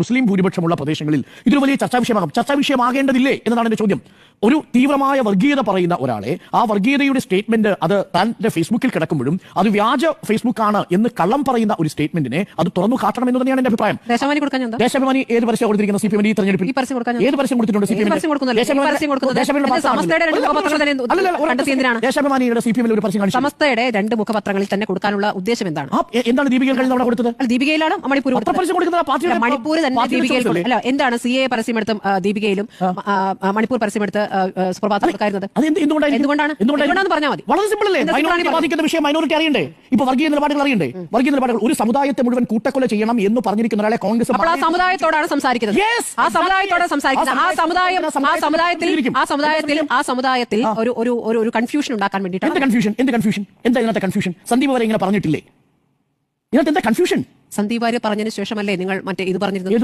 മുസ്ലിം ഭൂരിപക്ഷമുള്ള പ്രദേശങ്ങളിൽ ഇതൊരു വലിയ ചർച്ചാ വിഷയമാകേണ്ടതില്ലേ എന്നതാണ് എന്റെ ചോദ്യം. ഒരു തീവ്രമായ വർഗീയത പറയുന്ന ഒരാളെ ആ വർഗീയതയുടെ സ്റ്റേറ്റ്മെന്റ് അത് തന്റെ ഫേസ്ബുക്കിൽ കിടക്കുമ്പോഴും അത് വ്യാജ ഫേസ്ബുക്ക് ആണ് എന്ന് കള്ളം പറയുന്ന ഒരു സ്റ്റേറ്റ്മെന്റിനെ അത് തുറന്നു കാട്ടണം എന്ന് തന്നെയാണ് എന്റെ അഭിപ്രായം. ദേശാഭിമാനി ഏത് പരസ്യം കൊടുത്തിരിക്കുന്ന CPM ഈ തെരഞ്ഞെടുപ്പിൽ ഏത് പരസ്യം കൊടുത്തിട്ടുണ്ട്? ദേശാഭിമാനിയുടെ CPM ഒരു പരസ്യം കാണിച്ചു. സമസ്തയുടെ 2 മുഖപത്രങ്ങളിൽ തന്നെ കൊടുക്കാനുള്ള ഉദ്ദേശം എന്താണ്? എന്താണ് ദീപികയിൽ കഴിഞ്ഞ തവണ കൊടുത്തത്? ദീപികയിലാണ് മണിപ്പൂർ മണിപ്പൂർ തന്നെ ദീപികയിൽ അല്ല, എന്താണ് CA പരസ്യമെടുത്തും ദീപികയിലും മണിപ്പൂർ പരസ്യമെടുത്ത് എന്തുകൊണ്ടാണ് പറഞ്ഞാൽ മതി. വളരെ സിമ്പിൾ അല്ലേ? മൈനോറിറ്റി ബാധിക്കുന്ന വിഷയം മൈനോറിറ്റി അറിയണ്ടേ? ഇപ്പൊ വർഗീയ നിലപാടുകൾ അറിയണ്ടേ? വർഗീയ നിലപാടുകൾ ഒരു സമുദായത്തെ മുഴുവൻ കൂട്ടക്കൊല ചെയ്യണം എന്ന് പറഞ്ഞിരിക്കുന്ന ഒരാളെ കോൺഗ്രസ് അപ്പോൾ ആ സമുദായത്തോടാണ് സംസാരിക്കുന്നത്. ആ സമുദായത്തിൽ ഒരു കൺഫ്യൂഷൻ ഉണ്ടാക്കാൻ വേണ്ടിയിട്ടാണ്. എന്ത് കൺഫ്യൂഷൻ? എന്താ ഇതിനകത്തെ കൺഫ്യൂഷൻ? സന്ദീപ് വരെ ഇങ്ങനെ പറഞ്ഞിട്ടില്ലേ? ഇതിനകത്ത് എന്താ കൺഫ്യൂഷൻ? സന്ദീപ് വാര്യർ പറഞ്ഞതിന് ശേഷമല്ലേ നിങ്ങൾ മറ്റേ ഇത് പറഞ്ഞിരുന്നത്?